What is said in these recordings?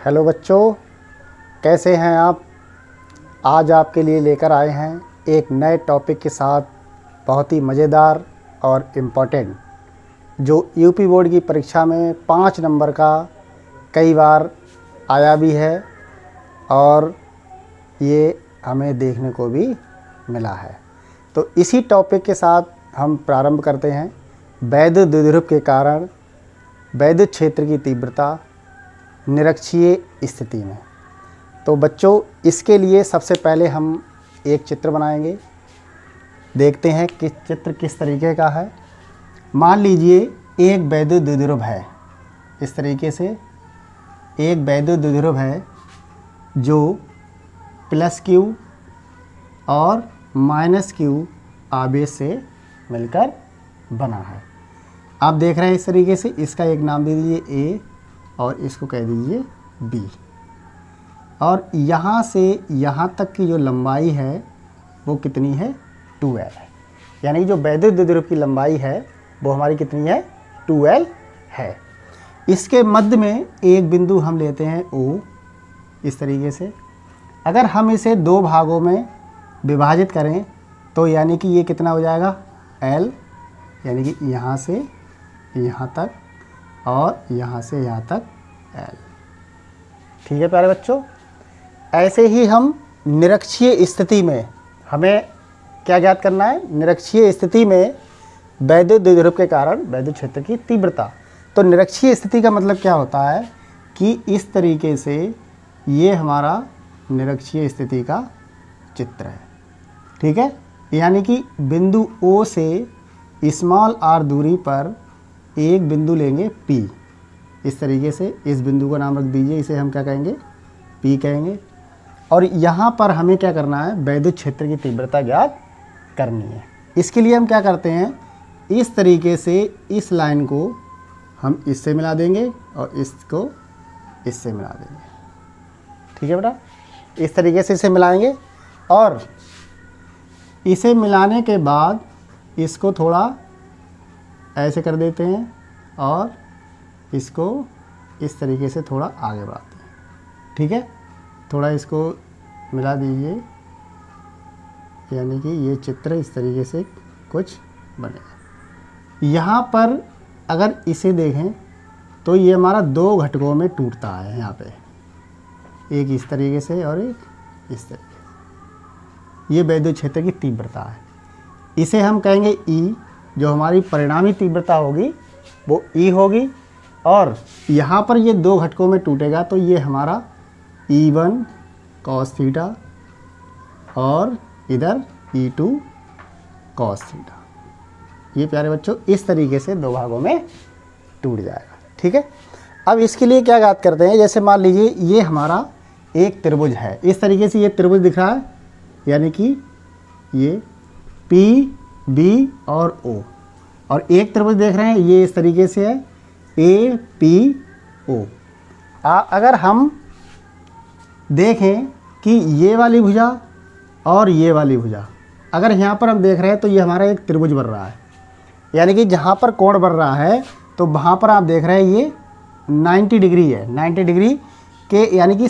Hello बच्चों, कैसे हैं आप। आज आपके लिए लेकर आए हैं एक नए टॉपिक के साथ, बहुत ही मज़ेदार और इम्पोर्टेंट, जो यूपी बोर्ड की परीक्षा में 5 नंबर का कई बार आया भी है और ये हमें देखने को भी मिला है। तो इसी टॉपिक के साथ हम प्रारंभ करते हैं। वैद्युत द्विध्रुव के कारण वैद्युत क्षेत्र की तीव्रता निरक्षीय स्थिति में। तो बच्चों, इसके लिए सबसे पहले हम एक चित्र बनाएंगे। देखते हैं कि चित्र किस तरीके का है। मान लीजिए एक वैद्युत द्विध्रुव है, इस तरीके से एक वैद्युत द्विध्रुव है जो +Q और -Q आवेश से मिलकर बना है। आप देख रहे हैं इस तरीके से। इसका एक नाम दे दीजिए A और इसको कह दीजिए B। और यहाँ से यहाँ तक की जो लंबाई है वो कितनी है, 2L है। यानी जो वैद्युत द्विध्रुव की लंबाई है वो हमारी कितनी है, 2L है। इसके मध्य में एक बिंदु हम लेते हैं O, इस तरीके से। अगर हम इसे 2 भागों में विभाजित करें तो यानी कि ये कितना हो जाएगा, L, यानी कि यहाँ से यहाँ तक और यहाँ से यहाँ तक L। ठीक है प्यारे बच्चों। ऐसे ही हम निरक्षीय स्थिति में, हमें क्या ज्ञात करना है, निरक्षीय स्थिति में वैद्युत द्विध्रुव के कारण वैद्युत क्षेत्र की तीव्रता। तो निरक्षीय स्थिति का मतलब क्या होता है कि इस तरीके से ये हमारा निरक्षीय स्थिति का चित्र है। ठीक है, यानी कि बिंदु O से r दूरी पर एक बिंदु लेंगे P, इस तरीके से। इस बिंदु का नाम रख दीजिए, इसे हम क्या कहेंगे, P कहेंगे। और यहाँ पर हमें क्या करना है, वैद्युत क्षेत्र की तीव्रता ज्ञात करनी है। इसके लिए हम क्या करते हैं, इस तरीके से इस लाइन को हम इससे मिला देंगे और इसको इससे मिला देंगे। ठीक है बेटा, इस तरीके से इसे मिलाएंगे और इसे मिलाने के बाद इसको थोड़ा ऐसे कर देते हैं और इसको इस तरीके से थोड़ा आगे बढ़ाते हैं। ठीक है, थोड़ा इसको मिला दीजिए, यानी कि ये चित्र इस तरीके से कुछ बनेगा। यहाँ पर अगर इसे देखें तो ये हमारा 2 घटकों में टूटता है। यहाँ पे एक इस तरीके से और एक इस तरीके से। ये वैद्युत क्षेत्र की तीव्रता है। इसे हम कहेंगे E। जो हमारी परिणामी तीव्रता होगी वो E होगी। और यहाँ पर ये 2 घटकों में टूटेगा तो ये हमारा E1 cos थीटा और इधर E2 cos थीटा। ये प्यारे बच्चों इस तरीके से 2 भागों में टूट जाएगा। ठीक है, अब इसके लिए क्या बात करते हैं, जैसे मान लीजिए ये हमारा एक त्रिभुज है, इस तरीके से ये त्रिभुज दिख रहा है, यानी कि ये P, B और O। और एक त्रिभुज देख रहे हैं, ये इस तरीके से है A, P, O। अगर हम देखें कि ये वाली भुजा और ये वाली भुजा, अगर यहाँ पर हम देख रहे हैं तो ये हमारा एक त्रिभुज बन रहा है। यानी कि जहाँ पर कोण बन रहा है तो वहाँ पर आप देख रहे हैं ये 90 डिग्री है। 90 डिग्री के यानी कि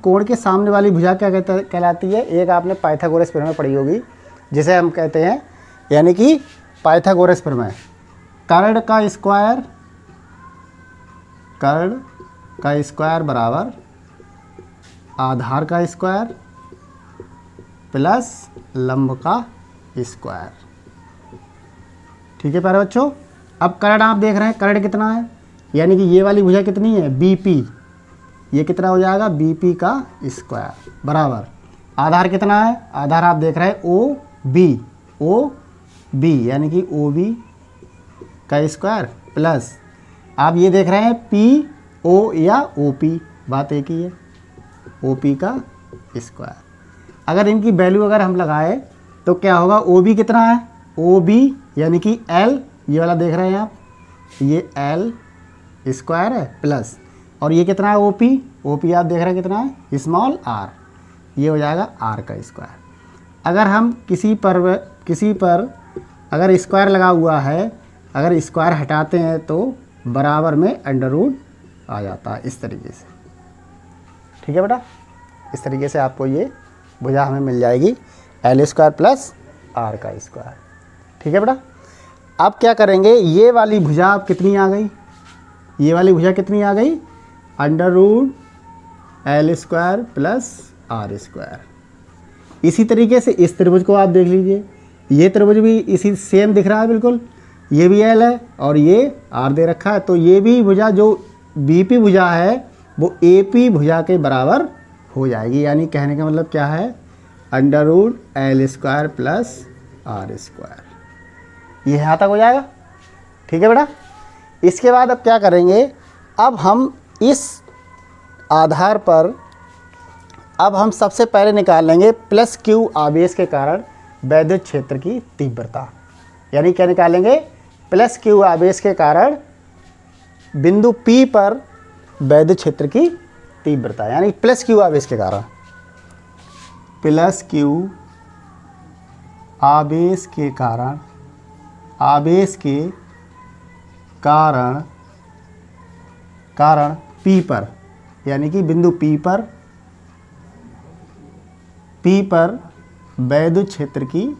कोण के सामने वाली भुजा क्या कहलाती है, एक आपने पाइथागोरस प्रमेय पढ़ी होगी, जिसे हम कहते हैं यानी कि पाइथागोरस प्रमेय। कर्ण का स्क्वायर बराबर आधार का स्क्वायर प्लस लंब का स्क्वायर। ठीक है प्यारे बच्चों। अब कर्ण आप देख रहे हैं, कर्ण कितना है, यानी कि ये वाली भुजा कितनी है, BP। ये कितना हो जाएगा, BP का स्क्वायर बराबर आधार कितना है, आधार आप देख रहे हैं OB, यानी कि OB का स्क्वायर प्लस आप ये देख रहे हैं PO या OP, बात एक ही है, OP का स्क्वायर। अगर इनकी वैल्यू अगर हम लगाए तो क्या होगा, OB कितना है, OB यानी कि L, ये वाला देख रहे हैं आप, ये L स्क्वायर है प्लस, और ये कितना है OP आप देख रहे हैं कितना है, स्मॉल r, ये हो जाएगा r का स्क्वायर। अगर हम किसी पर अगर स्क्वायर लगा हुआ है, अगर स्क्वायर हटाते हैं तो बराबर में अंडर रूट आ जाता है, इस तरीके से। ठीक है बेटा। इस तरीके से आपको ये भुजा हमें मिल जाएगी एल स्क्वायर प्लस आर का स्क्वायर। ठीक है बेटा। अब क्या करेंगे, ये वाली भुजा अब कितनी आ गई, ये वाली भुजा कितनी आ गई, under root L square plus R square. इसी तरीके से इस त्रिभुज को आप देख लीजिए, ये त्रिभुज भी इसी सेम दिख रहा है बिल्कुल, ये भी एल है और ये आर दे रखा है, तो ये भी भुजा जो बीपी भुजा है वो एपी भुजा के बराबर हो जाएगी। यानी कहने का मतलब क्या है, under root L square plus R square, ये यहाँ तक हो जाएगा। ठीक है बेटा। इसके बाद अब क्या करेंगे, अब हम इस आधार पर अब हम सबसे पहले निकाल लेंगे प्लस क्यू आवेश के कारण वैद्युत क्षेत्र की तीव्रता। यानी क्या निकालेंगे, प्लस क्यू आवेश के कारण बिंदु P पर वैद्युत क्षेत्र की तीव्रता, यानी प्लस क्यू आवेश के कारण, प्लस क्यू आवेश के कारण, आवेश के कारण P पर, यानी कि बिंदु P पर वैद्युत क्षेत्र की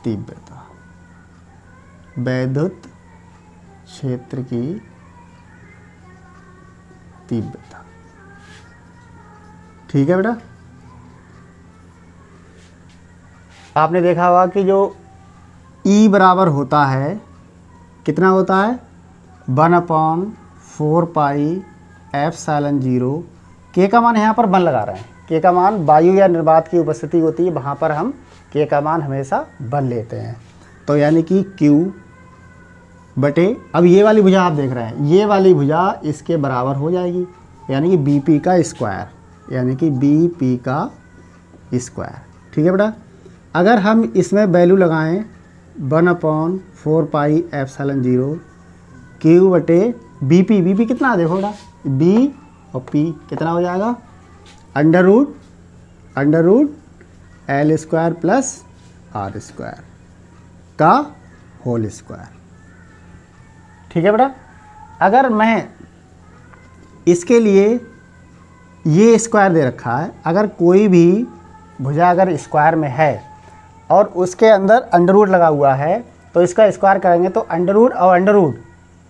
तीव्रता, वैद्युत क्षेत्र की तीव्रता। ठीक है बेटा। आपने देखा होगा कि जो E बराबर होता है, कितना होता है, 1/4πε0। K का मान यहाँ पर 1 लगा रहे हैं, K का मान वायु या निर्वात की उपस्थिति होती है, वहाँ पर हम K का मान हमेशा 1 लेते हैं। तो यानी कि Q बटे, अब ये वाली भुजा आप देख रहे हैं, ये वाली भुजा इसके बराबर हो जाएगी, यानी कि BP का स्क्वायर, यानी कि BP का स्क्वायर। ठीक है बेटा। अगर हम इसमें वैल्यू लगाएं 1/4πε0 Q बटे BP कितना देखो बेटा, B और P कितना हो जाएगा, under root L square plus R square का होल स्क्वायर। ठीक है बेटा। अगर मैं इसके लिए ये स्क्वायर दे रखा है, अगर कोई भी भुजा अगर स्क्वायर में है और उसके अंदर अंडर रूट लगा हुआ है, तो इसका स्क्वायर करेंगे तो अंडर रूट और अंडर रूट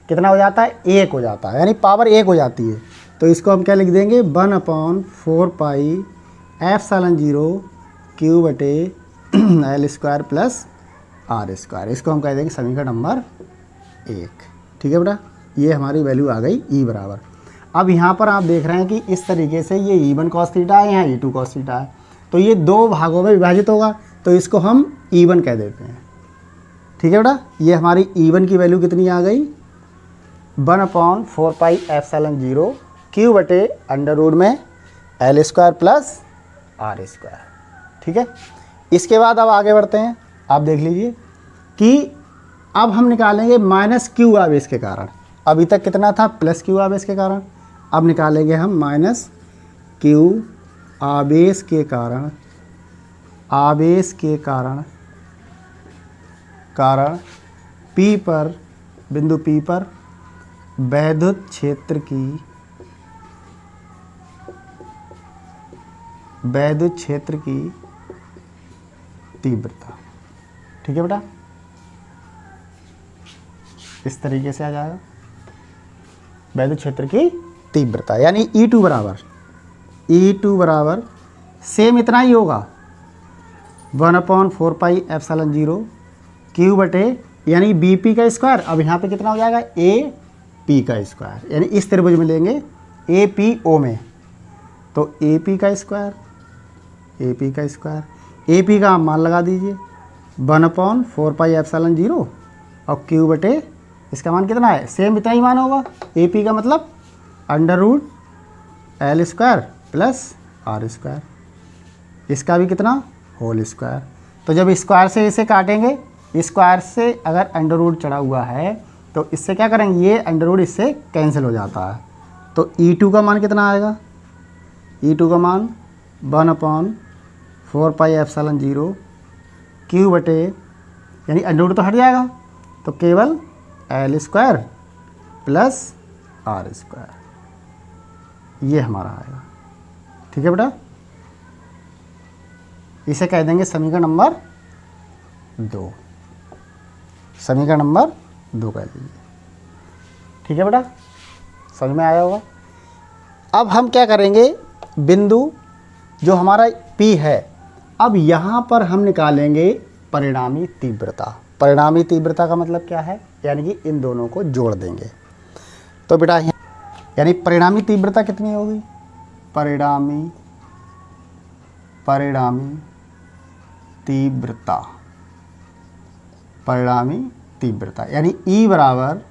कितना हो जाता है, 1 हो जाता है, यानी पावर 1 हो जाती है। तो इसको हम क्या लिख देंगे, 1/4πε0 Q बटे L square plus R square. इसको हम कह देंगे समीकरण नंबर 1। ठीक है बेटा। ये हमारी वैल्यू आ गई E बराबर। अब यहाँ पर आप देख रहे हैं कि इस तरीके से ये E1 cos थीटा है, यहाँ E2 cos थीटा है, तो ये 2 भागों में विभाजित होगा, तो इसको हम E1 कह देते हैं। ठीक है बेटा। ये हमारी E1 की वैल्यू कितनी आ गई, 1/4πε0 Q बटे अंडर रूट में L square plus R square. ठीक है। इसके बाद अब आगे बढ़ते हैं। आप देख लीजिए कि अब हम निकालेंगे माइनस क्यू आवेश के कारण। अभी तक कितना था, प्लस क्यू आवेश के कारण, अब निकालेंगे हम माइनस क्यू आवेश के कारण, आवेश के कारण P पर, बिंदु P पर वैद्युत क्षेत्र की, वैद्युत क्षेत्र की तीव्रता। ठीक है बेटा। इस तरीके से आ जाएगा वैद्युत क्षेत्र की तीव्रता, यानी E2 बराबर सेम इतना ही होगा, 1/4πε0 Q बटे, यानी BP का स्क्वायर, अब यहाँ पे कितना हो जाएगा, AP का स्क्वायर, यानी इस त्रिभुज में लेंगे APO में, तो AP का स्क्वायर, AP का मान लगा दीजिए 1/4πε0 और Q बटे इसका मान कितना है, सेम इतना ही मान होगा, AP का मतलब under root L square plus R square, इसका भी कितना, होल स्क्वायर। तो जब स्क्वायर से इसे काटेंगे, स्क्वायर से अगर अंडर रूट चढ़ा हुआ है तो इससे क्या करेंगे, ये अंडर रूट इससे कैंसिल हो जाता है, तो E2 का मान कितना आएगा, E2 का मान 1/4πε0 Q बटे, यानी अंडर रूट तो हट जाएगा, तो केवल L square plus R square. ये हमारा आएगा। ठीक है बेटा, इसे कह देंगे समीकरण नंबर 2, समीकरण नंबर 2 कह दीजिए। ठीक है बेटा, समझ में आया होगा। अब हम क्या करेंगे, बिंदु जो हमारा P है, अब यहाँ पर हम निकालेंगे परिणामी तीव्रता। परिणामी तीव्रता का मतलब क्या है, यानी कि इन दोनों को जोड़ देंगे। तो बेटा यानी परिणामी तीव्रता कितनी होगी, परिणामी तीव्रता, परिणामी तीव्रता यानी E बराबर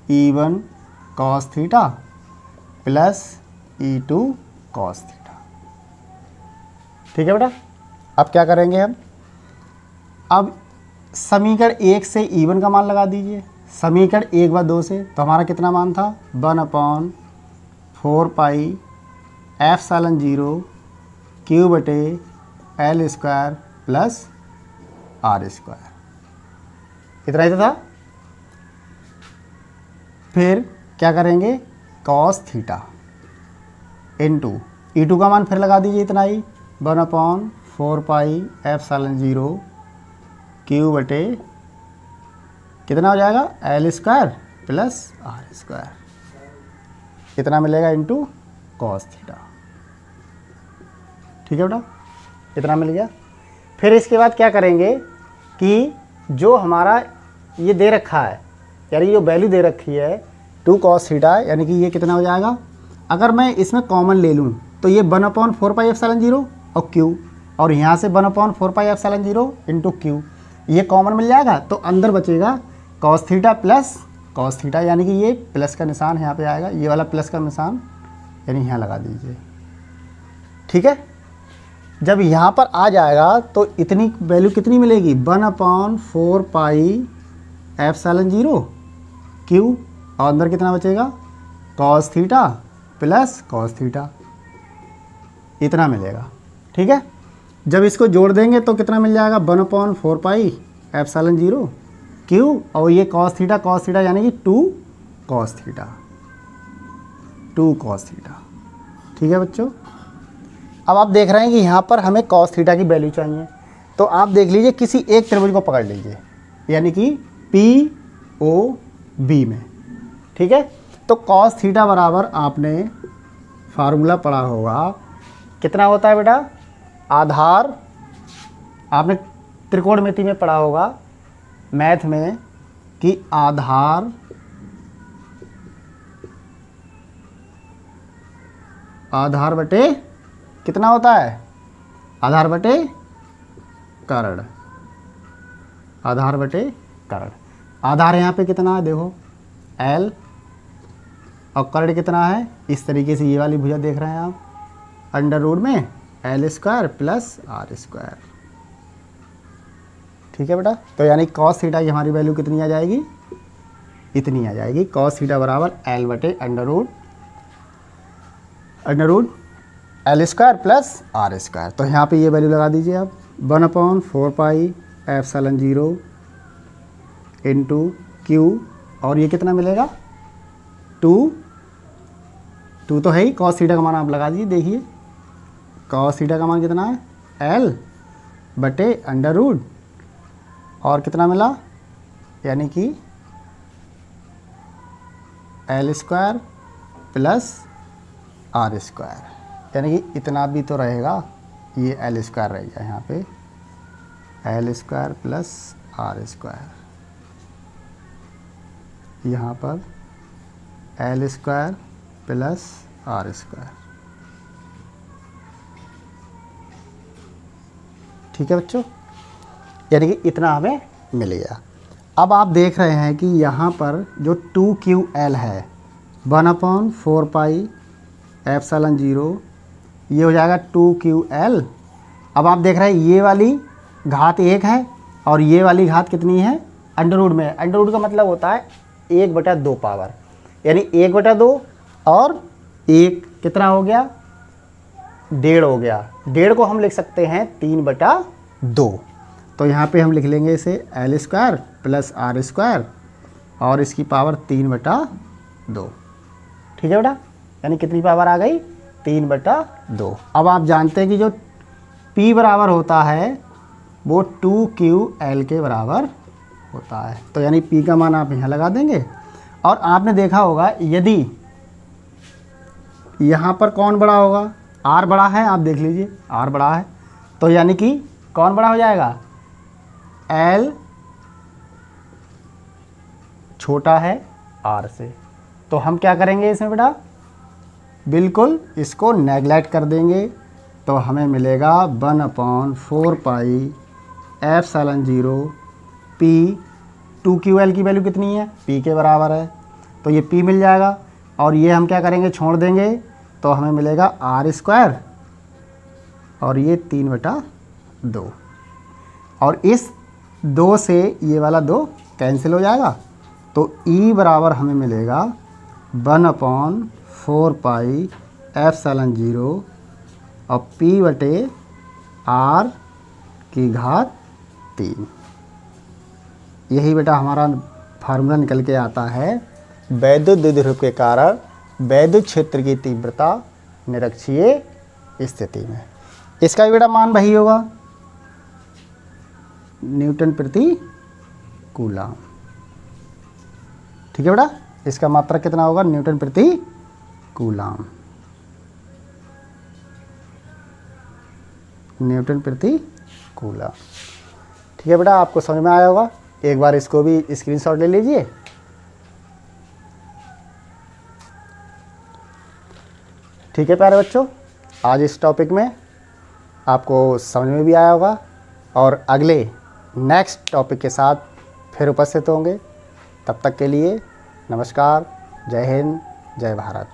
E1 cos theta plus E2 cos theta. ठीक है बेटा, अब क्या करेंगे हम, अब समीकरण 1 से E1 का मान लगा दीजिए, समीकरण 1 व 2 से, तो हमारा कितना मान था 1/4 पाई ε0 Q बटे L square plus R square, इतना ही तो था। फिर क्या करेंगे, cos थीटा इंटू E2 का मान फिर लगा दीजिए इतना ही 1/4 पाई ε0 Q बटे कितना हो जाएगा L square plus R square, कितना मिलेगा इंटू cos थीटा। ठीक है बेटा, इतना मिल गया। फिर इसके बाद क्या करेंगे कि जो हमारा ये दे रखा है, यानी जो वैल्यू दे रखी है 2 cos थीटा, यानी कि ये कितना हो जाएगा, अगर मैं इसमें कॉमन ले लूँ तो ये 1/4 पाई ε0 और Q, और यहाँ से 1/4 पाई ε0 इंटू Q, ये कॉमन मिल जाएगा, तो अंदर बचेगा cos theta plus cos theta, यानी कि ये प्लस का निशान यहाँ पे आएगा, ये वाला प्लस का निशान यानी यहाँ लगा दीजिए। ठीक है, जब यहाँ पर आ जाएगा तो इतनी वैल्यू कितनी मिलेगी 1/4 पाई ε0 Q, और अंदर कितना बचेगा cos theta plus cos theta, इतना मिलेगा। ठीक है, जब इसको जोड़ देंगे तो कितना मिल जाएगा 1/4 पाई ε0 Q, और ये cos थीटा यानी कि 2 cos थीटा। ठीक है बच्चों, अब आप देख रहे हैं कि यहाँ पर हमें cos थीटा की वैल्यू चाहिए, तो आप देख लीजिए किसी एक त्रिभुज को पकड़ लीजिए, यानी कि POB में। ठीक है, तो cos थीटा बराबर आपने फार्मूला पढ़ा होगा, कितना होता है बेटा, आधार, आपने त्रिकोणमिति में पढ़ा होगा मैथ में कि आधार बटे कितना होता है, आधार बटे कर्ण, आधार बटे कर्ण। आधार यहाँ पे कितना है देखो L, और कर्ण कितना है, इस तरीके से ये वाली भुजा देख रहे हैं आप, अंडर रूट में L square plus R square. ठीक है बेटा, तो यानी cos थीटा की हमारी वैल्यू कितनी आ जाएगी, इतनी आ जाएगी, cos थीटा बराबर L बटे under root L square plus R square. तो यहाँ पे ये वैल्यू लगा दीजिए आप 1/4 पाई ε0 इंटू Q, और ये कितना मिलेगा 2 तो है ही, cos थीटा का मान आप लगा दीजिए, देखिए cos थीटा का मान कितना है L बटे अंडर रूट, और कितना मिला, यानी कि L square plus R square, यानी कि इतना भी तो रहेगा, ये L स्क्वायर रहेगा यहाँ पे, L square plus R square, यहाँ पर L square plus R square. ठीक है बच्चों, यानी कि इतना हमें मिल गया। अब आप देख रहे हैं कि यहाँ पर जो 2QL है 1/4 पाई ε0, ये हो जाएगा 2QL। अब आप देख रहे हैं ये वाली घात 1 है और ये वाली घात कितनी है, अंडर रूट में। अंडर रूट का मतलब होता है 1/2 पावर, यानी 1/2 और 1 कितना हो गया, 1.5 हो गया। 1.5 को हम लिख सकते हैं 3/2, तो यहाँ पे हम लिख लेंगे इसे L square plus R square और इसकी पावर 3/2। ठीक है बेटा, यानी कितनी पावर आ गई, 3/2। अब आप जानते हैं कि जो P बराबर होता है वो 2QL के बराबर होता है। तो यानी P का मान आप यहाँ लगा देंगे। और आपने देखा होगा यदि यहाँ पर कौन बड़ा होगा, R बड़ा है, आप देख लीजिए R बड़ा है, तो यानी कि कौन बड़ा हो जाएगा, L छोटा है R से। तो हम क्या करेंगे इसमें बेटा, बिल्कुल इसको नेगलेक्ट कर देंगे। तो हमें मिलेगा 1/4 पाई एप्सिलॉन 0 P। 2QL की वैल्यू कितनी है, P के बराबर है, तो ये P मिल जाएगा। और ये हम क्या करेंगे, छोड़ देंगे, तो हमें मिलेगा R² और ये 3/2। और इस 2 से ये वाला 2 कैंसिल हो जाएगा। तो E बराबर हमें मिलेगा 1/4 पाई एप्सिलॉन 0 और P/R की घात 3। यही बेटा हमारा फार्मूला निकल के आता है वैद्युत द्विध्रुव के कारण वैद्युत क्षेत्र की तीव्रता निरक्षीय स्थिति में। इसका भी बेटा मान वही होगा, न्यूटन प्रति कूलम। ठीक है बेटा, इसका मात्रक कितना होगा, न्यूटन प्रति कूलम, न्यूटन प्रति कूलम। ठीक है बेटा, आपको समझ में आया होगा। एक बार इसको भी स्क्रीनशॉट ले लीजिए। ठीक है प्यारे बच्चों, आज इस टॉपिक में आपको समझ में भी आया होगा और अगले नेक्स्ट टॉपिक के साथ फिर उपस्थित होंगे। तब तक के लिए नमस्कार, जय हिंद, जय भारत।